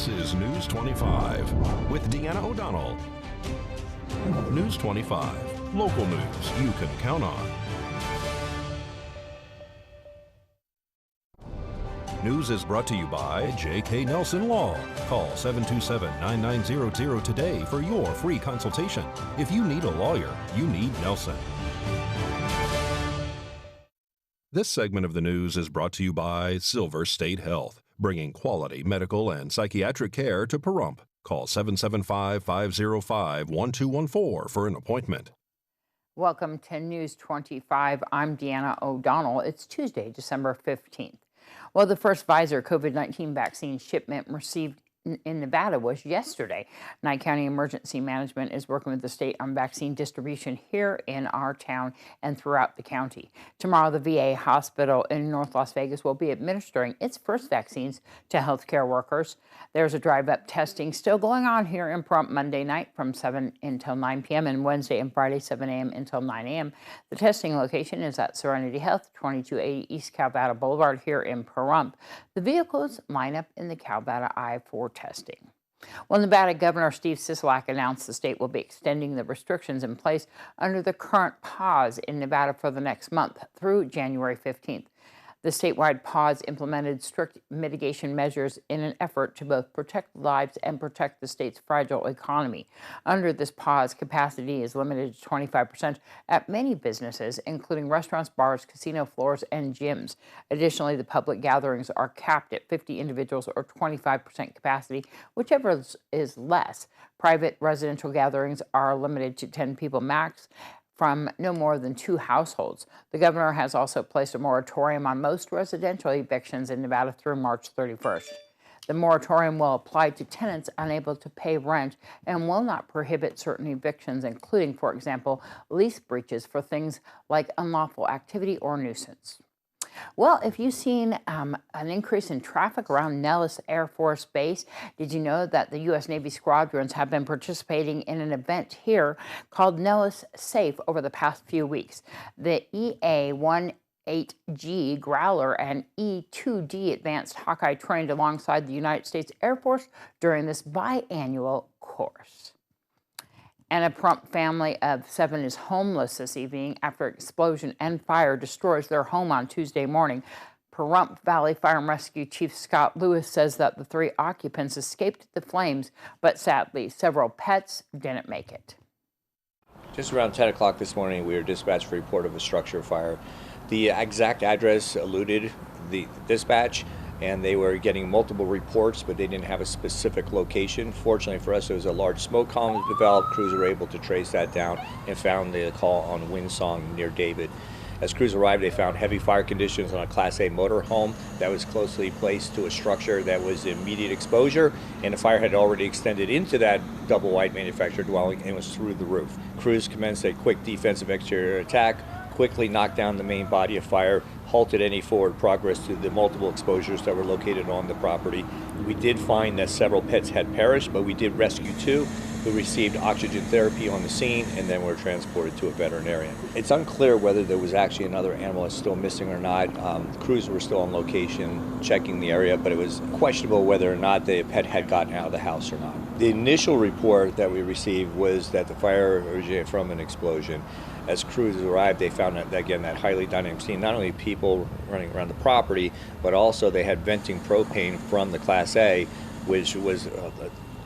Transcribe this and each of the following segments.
This is News 25 with Deanna O'Donnell. News 25, local news you can count on. News is brought to you by J.K. Nelson Law. Call 727-9900 today for your free consultation. If you need a lawyer, you need Nelson. This segment of the news is brought to you by Silver State Health, bringing quality medical and psychiatric care to Pahrump. Call 775-505-1214 for an appointment. Welcome to News 25. I'm Deanna O'Donnell. It's Tuesday, December 15th. Well, the first Pfizer COVID-19 vaccine shipment received in Nevada was yesterday. Nye County Emergency Management is working with the state on vaccine distribution here in our town and throughout the county. Tomorrow, the VA hospital in North Las Vegas will be administering its first vaccines to healthcare workers. There's a drive-up testing still going on here in Pahrump Monday night from 7 until 9 p.m. and Wednesday and Friday 7 a.m. until 9 a.m. The testing location is at Serenity Health, 2280 East Calvada Boulevard here in Pahrump. The vehicles line up in the Calvada I for testing. Well, Nevada Governor Steve Sisolak announced the state will be extending the restrictions in place under the current pause in Nevada for the next month through January 15th. The statewide pause implemented strict mitigation measures in an effort to both protect lives and protect the state's fragile economy. Under this pause, capacity is limited to 25% at many businesses, including restaurants, bars, casino floors, and gyms. Additionally, the public gatherings are capped at 50 individuals or 25% capacity, whichever is less. Private residential gatherings are limited to 10 people max, from no more than 2 households. The governor has also placed a moratorium on most residential evictions in Nevada through March 31st. The moratorium will apply to tenants unable to pay rent and will not prohibit certain evictions, including, for example, lease breaches for things like unlawful activity or nuisance. Well, if you've seen an increase in traffic around Nellis Air Force Base, did you know that the U.S. Navy squadrons have been participating in an event here called Nellis Safe over the past few weeks? The EA-18G Growler and E-2D Advanced Hawkeye trained alongside the United States Air Force during this biannual course. And a Pahrump family of 7 is homeless this evening after explosion and fire destroys their home on Tuesday morning. Pahrump Valley Fire and Rescue Chief Scott Lewis says that the 3 occupants escaped the flames, but sadly, several pets didn't make it. Just around 10 o'clock this morning, we were dispatched for a report of a structure fire. The exact address eluded the dispatch, and they were getting multiple reports, but they didn't have a specific location. Fortunately for us, there was a large smoke column that developed. Crews were able to trace that down and found the call on Windsong near David. As crews arrived, they found heavy fire conditions on a Class A motorhome that was closely placed to a structure that was immediate exposure, and the fire had already extended into that double-wide manufactured dwelling and was through the roof. Crews commenced a quick defensive exterior attack, quickly knocked down the main body of fire, halted any forward progress to the multiple exposures that were located on the property. We did find that several pets had perished, but we did rescue 2 who received oxygen therapy on the scene and then were transported to a veterinarian. It's unclear whether there was actually another animal that's still missing or not. Crews were still on location checking the area, but it was questionable whether or not the pet had gotten out of the house or not. The initial report that we received was that the fire originated from an explosion. As crews arrived, they found that, again, that highly dynamic scene, not only people running around the property, but also they had venting propane from the Class A, which was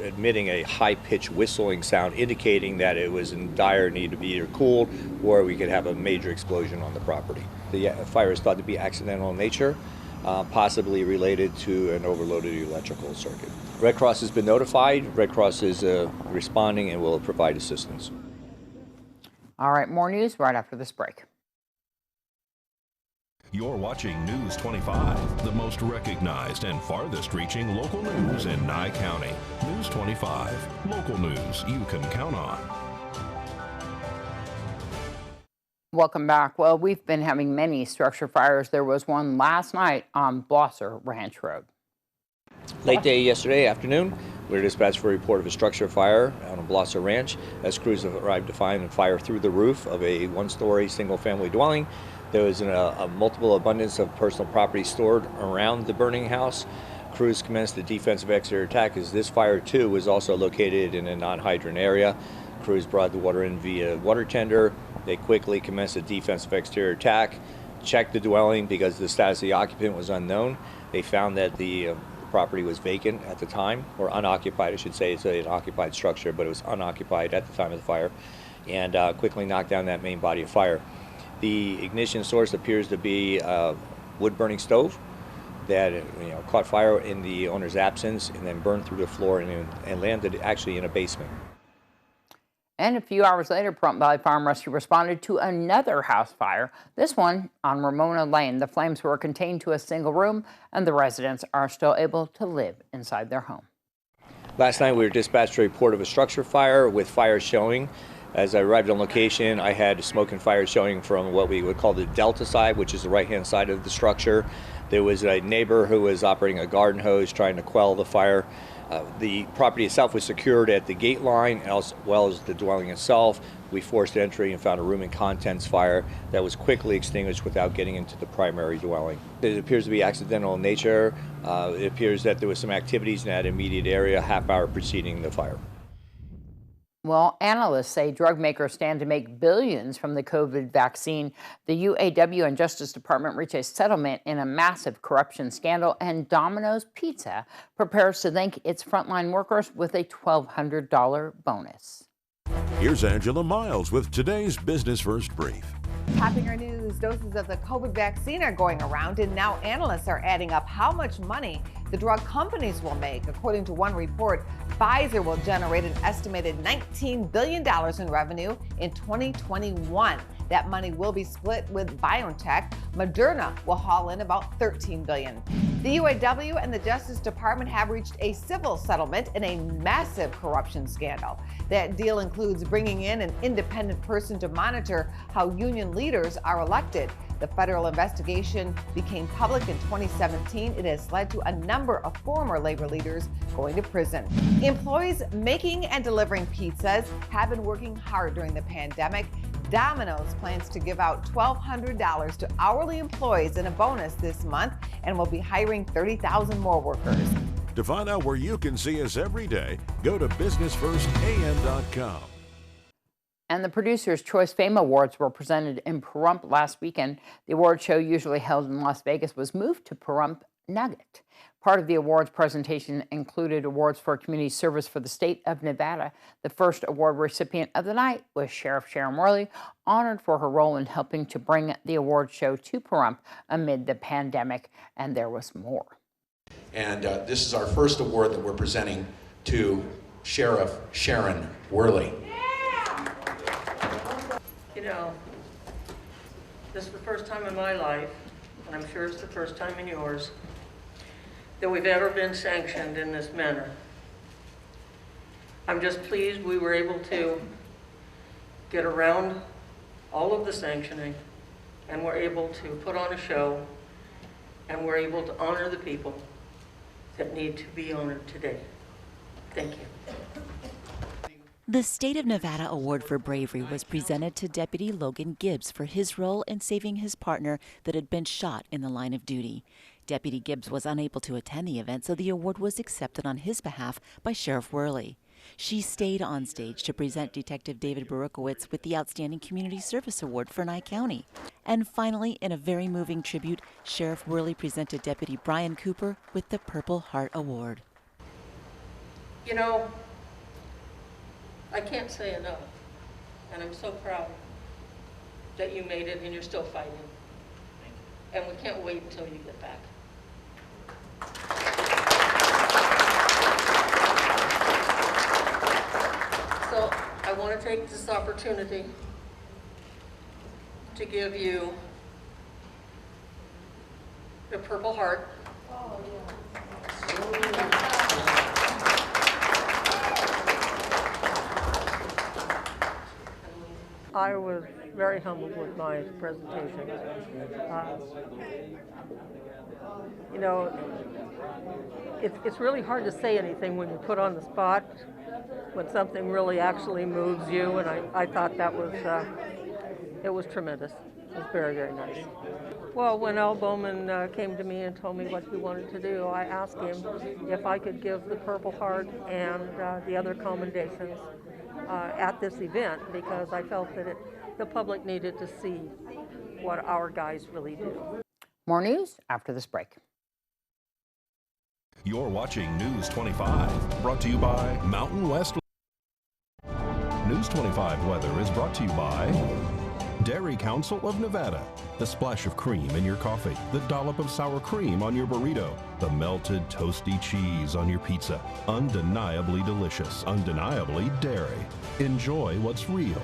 emitting a high-pitched whistling sound, indicating that it was in dire need to be either cooled or we could have a major explosion on the property. The fire is thought to be accidental in nature, possibly related to an overloaded electrical circuit. Red Cross has been notified. Red Cross is responding and will provide assistance. All right, more news right after this break. You're watching News 25, the most recognized and farthest-reaching local news in Nye County. News 25, local news you can count on. Welcome back. Well, we've been having many structure fires. There was one last night on Blosser Ranch Road. Late day yesterday afternoon, we were dispatched for a report of a structure fire on a Blosser Ranch. As crews arrived to find a fire through the roof of a 1-story single-family dwelling. There was a multiple abundance of personal property stored around the burning house. crews commenced the defensive exterior attack, as this fire too was also located in a non-hydrant area. Crews brought the water in via water tender. They quickly commenced a defensive exterior attack, checked the dwelling because the status of the occupant was unknown. They found that the property was vacant at the time, or unoccupied, I should say. It's an occupied structure, but it was unoccupied at the time of the fire, and quickly knocked down that main body of fire. The ignition source appears to be a wood-burning stove that caught fire in the owner's absence and then burned through the floor and landed actually in a basement. And a few hours later, Pahrump Valley Fire and Rescue responded to another house fire, this one on Ramona Lane. The flames were contained to a single room, and the residents are still able to live inside their home. Last night, we were dispatched to a report of a structure fire with fire showing. As I arrived on location, I had smoke and fire showing from what we would call the delta side, which is the right-hand side of the structure. There was a neighbor who was operating a garden hose trying to quell the fire. The property itself was secured at the gate line as well as the dwelling itself. We forced entry and found a room and contents fire that was quickly extinguished without getting into the primary dwelling. It appears to be accidental in nature. It appears that there was some activities in that immediate area a half hour preceding the fire. Well, analysts say drug makers stand to make billions from the COVID vaccine. The UAW and Justice Department reached a settlement in a massive corruption scandal, and Domino's Pizza prepares to thank its frontline workers with a $1,200 bonus. Here's Angela Miles with today's Business First Brief. Topping our news, doses of the COVID vaccine are going around, and now analysts are adding up how much money the drug companies will make. According to one report, Pfizer will generate an estimated $19 billion in revenue in 2021. That money will be split with BioNTech. Moderna will haul in about $13 billion. The UAW and the Justice Department have reached a civil settlement in a massive corruption scandal. That deal includes bringing in an independent person to monitor how union leaders are elected. The federal investigation became public in 2017. It has led to a number of former labor leaders going to prison. Employees making and delivering pizzas have been working hard during the pandemic. Domino's plans to give out $1,200 to hourly employees in a bonus this month and will be hiring 30,000 more workers. To find out where you can see us every day, go to businessfirstam.com. And the Producer's Choice Fame Awards were presented in Pahrump last weekend. The award show, usually held in Las Vegas, was moved to Pahrump Nugget. Part of the awards presentation included awards for community service for the state of Nevada. The first award recipient of the night was Sheriff Sharon Worley, honored for her role in helping to bring the award show to Pahrump amid the pandemic, and there was more. And this is our first award that we're presenting to Sheriff Sharon Worley. You know, this is the first time in my life, and I'm sure it's the first time in yours, that we've ever been sanctioned in this manner. I'm just pleased we were able to get around all of the sanctioning, and we're able to put on a show, and we're able to honor the people that need to be honored today. Thank you. The State of Nevada Award for Bravery was presented to Deputy Logan Gibbs for his role in saving his partner that had been shot in the line of duty. Deputy Gibbs was unable to attend the event, so the award was accepted on his behalf by Sheriff Worley. She stayed on stage to present Detective David Barukowitz with the Outstanding Community Service Award for Nye County. And finally, in a very moving tribute, Sheriff Worley presented Deputy Brian Cooper with the Purple Heart Award. You know, I can't say enough, and I'm so proud that you made it and you're still fighting. And we can't wait until you get back. So I want to take this opportunity to give you the Purple Heart. I was very humbled with my presentation. You know, it's really hard to say anything when you're put on the spot, when something really actually moves you, and I thought that was, it was tremendous. It was very, very nice. Well, when Al Bowman came to me and told me what he wanted to do, I asked him if I could give the Purple Heart and the other commendations at this event, because I felt that the public needed to see what our guys really do. More news after this break. You're watching News 25, brought to you by Mountain West. News 25 weather is brought to you by Dairy Council of Nevada. The splash of cream in your coffee, the dollop of sour cream on your burrito, the melted toasty cheese on your pizza. Undeniably delicious, undeniably dairy. Enjoy what's real.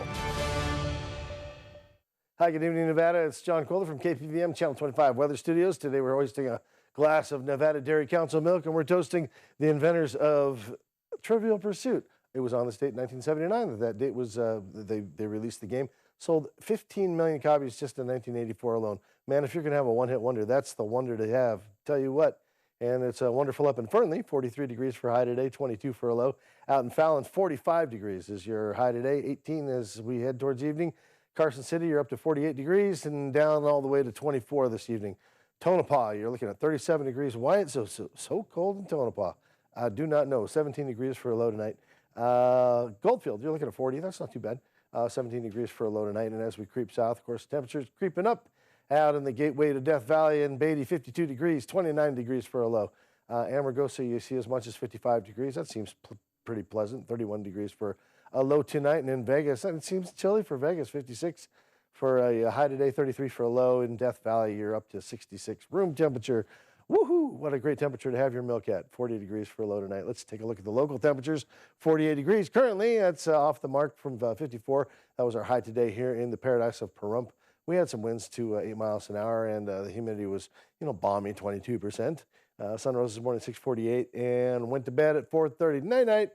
Hi, good evening, Nevada. It's John Kohler from KPVM Channel 25 Weather Studios. Today we're hoisting a glass of Nevada Dairy Council milk, and we're toasting the inventors of Trivial Pursuit. It was on this date in 1979 that date was they released the game. Sold 15 million copies just in 1984 alone. Man, if you're going to have a one-hit wonder, that's the wonder to have. Tell you what. And it's wonderful up in Fernley, 43 degrees for high today, 22 for a low. Out in Fallon, 45 degrees is your high today, 18 as we head towards evening. Carson City, you're up to 48 degrees and down all the way to 24 this evening. Tonopah, you're looking at 37 degrees. Why it's so cold in Tonopah? I do not know. 17 degrees for a low tonight. Goldfield, you're looking at 40. That's not too bad. 17 degrees for a low tonight. And as we creep south, of course, temperatures creeping up out in the gateway to Death Valley and Beatty, 52 degrees, 29 degrees for a low. Amargosa, you see as much as 55 degrees. That seems pretty pleasant. 31 degrees for a low tonight. And in Vegas, it seems chilly for Vegas, 56 for a high today, 33 for a low. In Death Valley, you're up to 66. Room temperature. Woohoo! What a great temperature to have your milk at. 40 degrees for a low tonight. Let's take a look at the local temperatures. 48 degrees currently. That's off the mark from 54. That was our high today here in the paradise of Pahrump. We had some winds to 8 miles an hour, and the humidity was, balmy, 22%. Sun rose this morning at 6:48 and went to bed at 4:30. Night.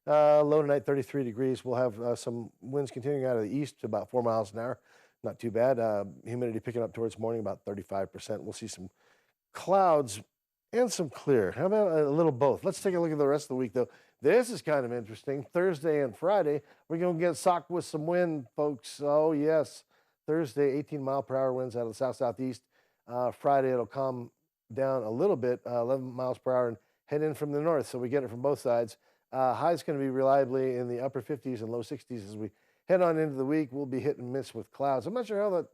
Low tonight, 33 degrees. We'll have some winds continuing out of the east to about 4 miles an hour. Not too bad. Humidity picking up towards morning, about 35%. We'll see some clouds and some clear. How about a little both? Let's take a look at the rest of the week, though. This is kind of interesting. Thursday and Friday, we're going to get socked with some wind, folks. Oh, yes. Thursday, 18-mile-per-hour winds out of the south-southeast. Friday, it'll calm down a little bit, 11 miles per hour, and head in from the north, so we get it from both sides. High's going to be reliably in the upper 50s and low 60s as we head on into the week. We'll be hit and miss with clouds. I'm not sure how that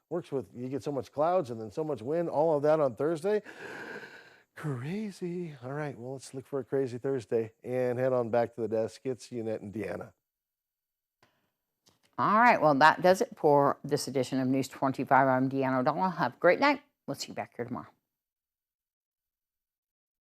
works with, you get so much clouds and then so much wind, all of that on Thursday. Crazy. All right, well, let's look for a crazy Thursday and head on back to the desk. It's Unette and Deanna. All right, well, that does it for this edition of News 25. I'm Deanna O'Donnell. Have a great night. We'll see you back here tomorrow.